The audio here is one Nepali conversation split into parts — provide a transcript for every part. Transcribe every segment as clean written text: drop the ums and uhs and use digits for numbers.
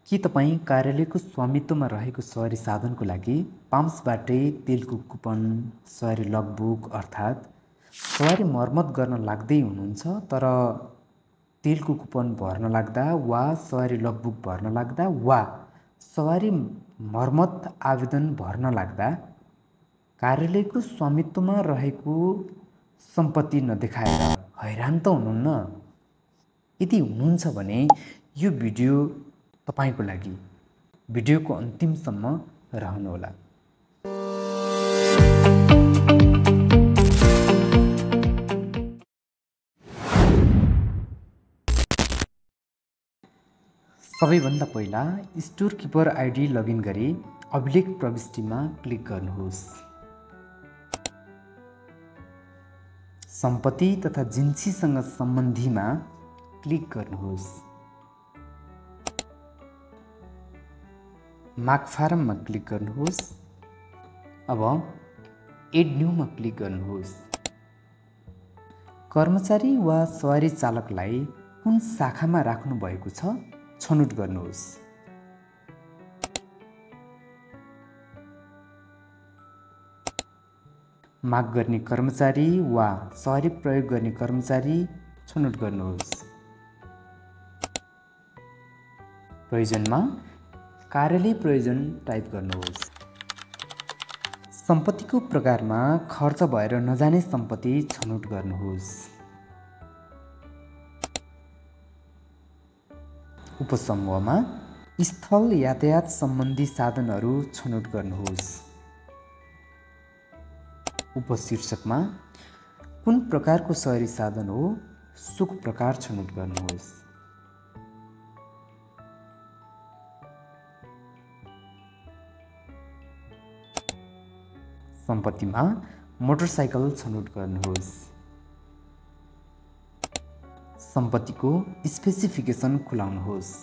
के तपाईँ कार्यालयको स्वामित्वमा रहेको सवारी साधनको लागि पाम्सबाटै तेलको कुपन, सवारी लगबुक अर्थात् सवारी मर्मत गर्न लाग्दै हुनुहुन्छ, तर तेलको कुपन भर्न लाग्दा वा सवारी लगबुक भर्न लाग्दा वा सवारी मर्मत आवेदन भर्न लाग्दा कार्यालयको स्वामित्वमा रहेको सम्पत्ति नदेखाएर हैरान त हुनुहुन्न? यदि हुनुहुन्छ भने यो भिडियो तपाईको लागि। भिडियोको अन्तिमसम्म रहनुहोला। सबैभन्दा पहिला स्टोर किपर आइडी लगइन गरी अभिलेख प्रविष्टिमा क्लिक गर्नुहोस्। सम्पत्ति तथा जिन्सीसँग सम्बन्धीमा क्लिक गर्नुहोस्। माग फारममा क्लिक गर्नुहोस्। अब एड न्यूमा क्लिक गर्नुहोस्। कर्मचारी वा सवारी चालकलाई कुन शाखामा राख्नु भएको छ छनौट गर्नुहोस्। माग गर्ने कर्मचारी वा सवारी प्रयोग गर्ने कर्मचारी छनौट गर्नुहोस्। प्रयोजनमा कार्यालय प्रयोजन टाइप गर्नुहोस्। सम्पत्तिको प्रकारमा खर्च भएर नजाने सम्पत्ति छनौट गर्नुहोस्। उपसमूहमा स्थल यातायात सम्बन्धी साधनहरू छनौट गर्नुहोस्। उपशीर्षकमा कुन प्रकारको सवारी साधन हो सोको प्रकार छनौट गर्नुहोस्। सम्पत्तिमा मोटरसाइकल छनौट गर्नुहोस्। सम्पत्तिको स्पेसिफिकेसन खुलाउनुहोस्।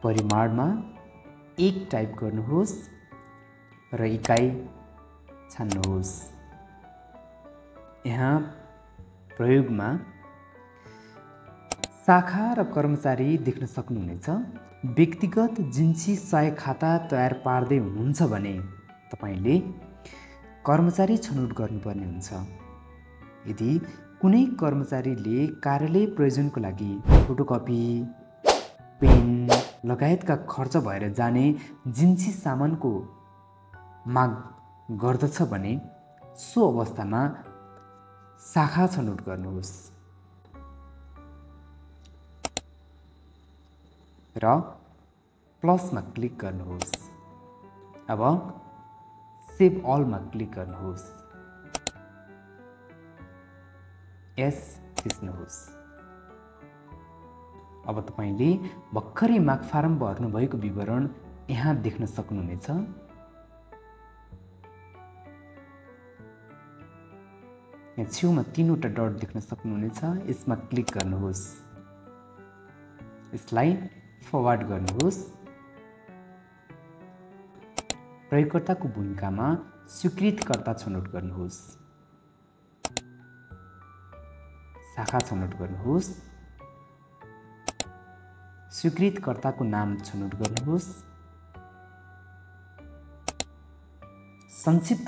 परिमाणमा 1 टाइप गर्नुहोस् र इकाइ छान्नुहोस्। यहाँ प्रयोगमा शाखा र कर्मचारी देख्न सक्नुहुनेछ। व्यक्तिगत जिन्सी सहायक खाता तयार पार्दै हुनुहुन्छ भने तपाईले कर्मचारी छनौट गर्नुपर्ने हुन्छ। यदि कुनै कर्मचारीले कार्यालय प्रयोजनको लागि फोटोकपी, पेन लगायतका खर्च भएर जाने जिन्सी सामानको माग गर्दछ भने सो अवस्थामा शाखा छनौट गर्नुहोस् र प्लसमा क्लिक गर्नुहोस्। अब सेभ अलमा क्लिक गर्नुहोस्। यस थिच्नुहोस्। अब तपाईले भर्खरै माग फारम भर्नुभएको विवरण यहाँ देख्न सक्नुहुनेछ। यहाँ छेउमा 3वटा डट देख्न सक्नुहुनेछ। यसमा क्लिक गर्नुहोस्। यसलाई फरवार्ड गर्नुहोस्। प्रयोगकर्ताको भूमिकामा स्वीकृतकर्ता छनौट गर्नुहोस्। शाखा छनौट गर्नुहोस्। स्वीकृतकर्ताको नाम छनौट गर्नुहोस्। संक्षिप्त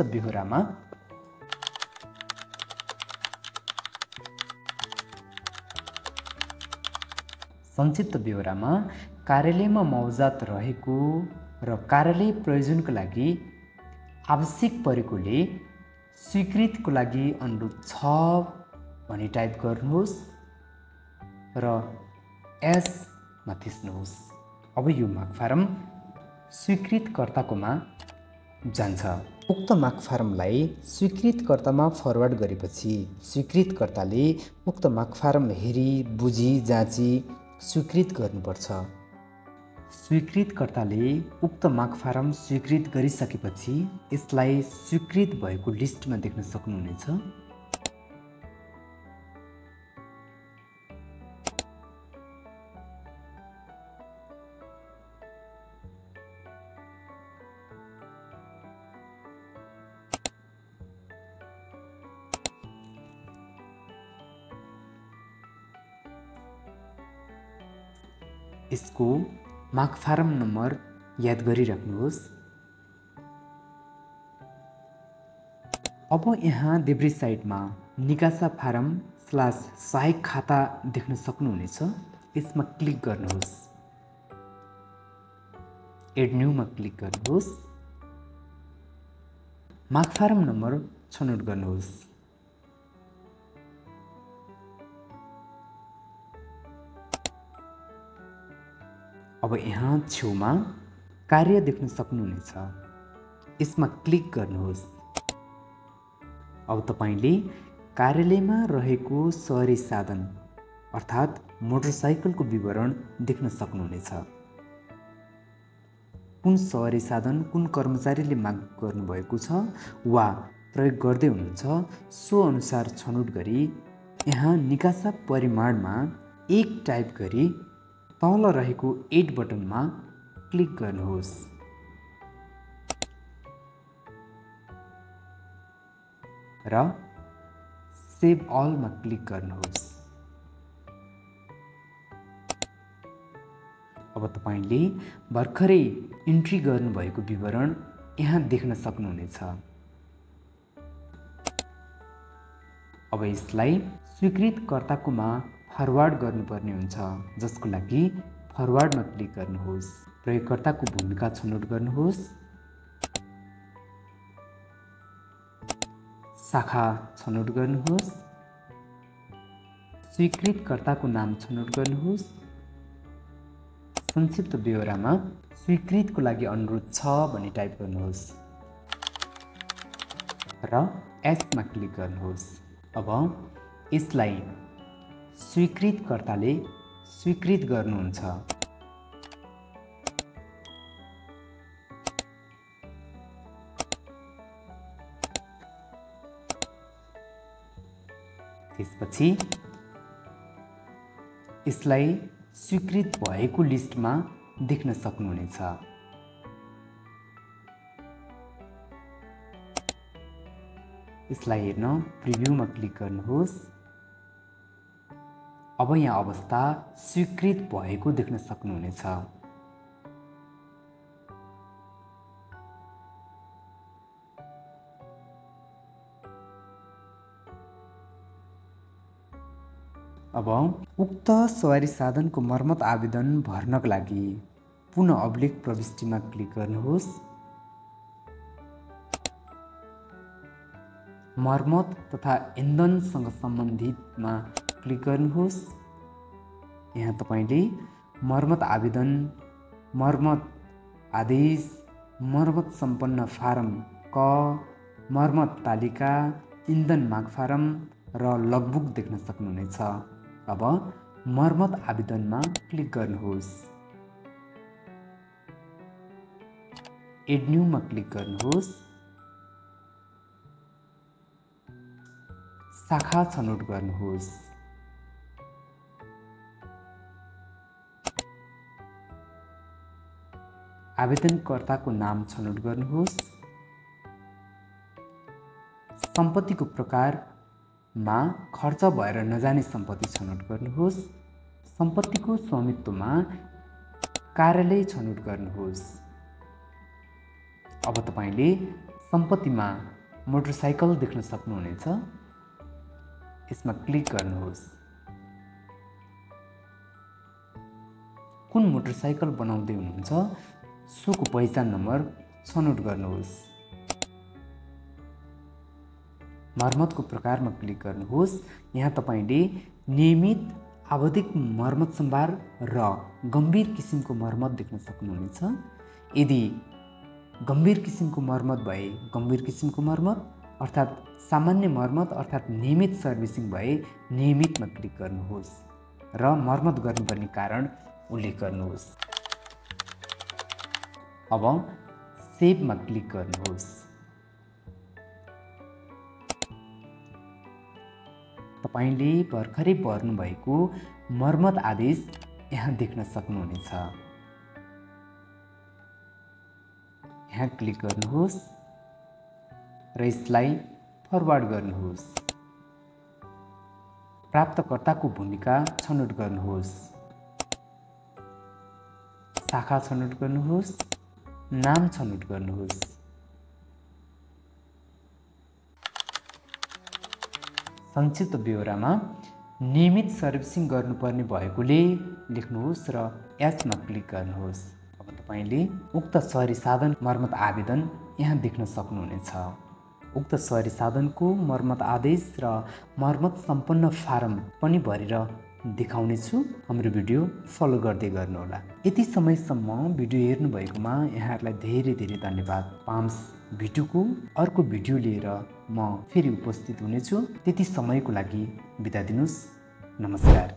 बेहोरामा कार्यालयमा मौजात रहेको र कार्यालय प्रयोजनको लागि आवश्यक परेकोले स्वीकृतिको लागि अनुरोध छ भनी टाइप गर्नुहोस् र एस मा थिच्नुहोस्। अब यो माग फारम स्वीकृतकर्ताकोमा जान्छ। उक्त माग फारमलाई स्वीकृतकर्तामा फरवार्ड गरेपछि स्वीकृतकर्ताले उक्त माग फारम हेरी, बुझी, जाँची स्वीकृत गर्नुपर्छ। स्वीकृतकर्ताले उक्त माग फारम स्वीकृत गरिसकेपछि यसलाई स्वीकृत भएको लिस्टमा देख्न सक्नुहुनेछ। यसको माग फारम नम्बर याद गरिराख्नुहोस्। अब यहाँ देब्रे साइडमा निकासा फारम / सहायक खाता देख्न सक्नुहुनेछ। यसमा क्लिक गर्नुहोस्। एड न्यूमा क्लिक गर्नुहोस्। माग फारम नम्बर छनौट गर्नुहोस्। अब यहाँ छेउमा कार्य देख्न सक्नुहुनेछ। यसमा क्लिक गर्नुहोस्। अब तपाईले कार्यालयमा रहेको सवारी साधन अर्थात् मोटरसाइकलको विवरण देख्न सक्नुहुनेछ। कुन सवारी साधन कुन कर्मचारीले माग गर्नुभएको छ वा प्रयोग गर्दै हुनुहुन्छ सो अनुसार छनौट गरी यहाँ निकासा परिमाणमा 1 टाइप गरी तल रहेको एड बटनमा क्लिक गर्नुहोस् र सेभ अलमा क्लिक गर्नुहोस्। अब तपाईले भर्खरै इन्ट्री गर्नुभएको विवरण यहाँ देख्न सक्नुहुनेछ। अब यसलाई स्वीकृतकर्ताकोमा फरवार्ड गर्नुपर्ने हुन्छ, जसको लागि फरवार्डमा क्लिक गर्नुहोस्। प्रयोगकर्ताको भूमिका छनौट गर्नुहोस्। शाखा छनौट गर्नुहोस्। स्वीकृतकर्ताको नाम छनौट गर्नुहोस्। संक्षिप्त ब्यौरामा स्वीकृतको लागि अनुरोध छ भनी टाइप गर्नुहोस् र एसमा क्लिक गर्नुहोस्। अब यसलाई स्वीकृतकर्ताले स्वीकृत गर्नुहुन्छ। त्यसपछि यसलाई स्वीकृत भएको लिस्टमा देख्न सक्नुहुनेछ। यसलाई हेर्न प्रिभ्यूमा क्लिक गर्नुहोस्। अब यहाँ अवस्था स्वीकृत भएको देख्न सक्नुहुनेछ। अब उक्त सवारी साधनको मर्मत आवेदन भर्नका लागि पुनः अभिलेख प्रविष्टिमा क्लिक गर्नुहोस्। मर्मत तथा इन्धनसँग सम्बन्धितमा क्लिक गर्नुहोस्। यहाँ तपाईले मर्मत आवेदन, मर्मत आदेश, मर्मत सम्पन्न फारम क, मर्मत तालिका, इन्धन माग फारम र लगबुक देख्न सक्नुहुनेछ। अब मर्मत आवेदनमा क्लिक गर्नुहोस्। एड न्यूमा क्लिक गर्नुहोस्। शाखा छनौट गर्नुहोस्। आवेदनकर्ताको नाम छनौट गर्नुहोस्। सम्पत्तिको प्रकारमा खर्च भएर नजाने सम्पत्ति छनौट गर्नुहोस्। सम्पत्तिको स्वामित्वमा कार्यालय छनौट गर्नुहोस्। अब तपाईले सम्पत्तिमा मोटरसाइकल देख्न सक्नुहुनेछ। यसमा क्लिक गर्नुहोस्। कुन मोटरसाइकल बनाउँदै हुनुहुन्छ सोको पहिचान नम्बर छनौट गर्नुहोस्। मर्मतको प्रकारमा क्लिक गर्नुहोस्। यहाँ तपाईले नियमित, आवधिक मर्मत सम्भार र गम्भीर किसिमको मर्मत देख्न सक्नुहुनेछ। यदि गम्भीर किसिमको मर्मत भए गम्भीर किसिमको मर्मत अर्थात् सामान्य मर्मत अर्थात् नियमित सर्भिसिङ भए नियमितमा क्लिक गर्नुहोस् र मर्मत गर्नुपर्ने कारण उल्लेख गर्नुहोस्। अब सेभमा क्लिक गर्नुहोस्। तपाईले भर्खरै भर्नुभएको मर्मत आदेश यहाँ देख्न सक्नुहुनेछ। यहाँ क्लिक गर्नुहोस् र यसलाई फरवार्ड गर्नुहोस्। प्राप्तकर्ताको भूमिका छनौट गर्नुहोस्। शाखा छनौट गर्नुहोस्, नाम छनौट गर्नुहोस्। संक्षिप्त ब्यौरामा नियमित सर्भिसिङ गर्नुपर्ने भएकोले लेख्नुहोस् र यसमा क्लिक गर्नुहोस्। अब तपाईले उक्त सवारी साधन मर्मत आवेदन यहाँ देख्न सक्नुहुनेछ। उक्त सवारी साधनको मर्मत आदेश र मर्मत सम्पन्न फारम पनि भरेर देखाउने छु। हाम्रो भिडियो फलो गर्दै गर्नुहोला। यति समयसम्म भिडियो हेर्नु भएकोमा यहाँहरूलाई धेरै धेरै धन्यवाद। पाम्स भिडियोको अर्को भिडियो लिएर म फेरि उपस्थित हुनेछु। त्यति समयको लागि बिदा दिनुस्। नमस्कार।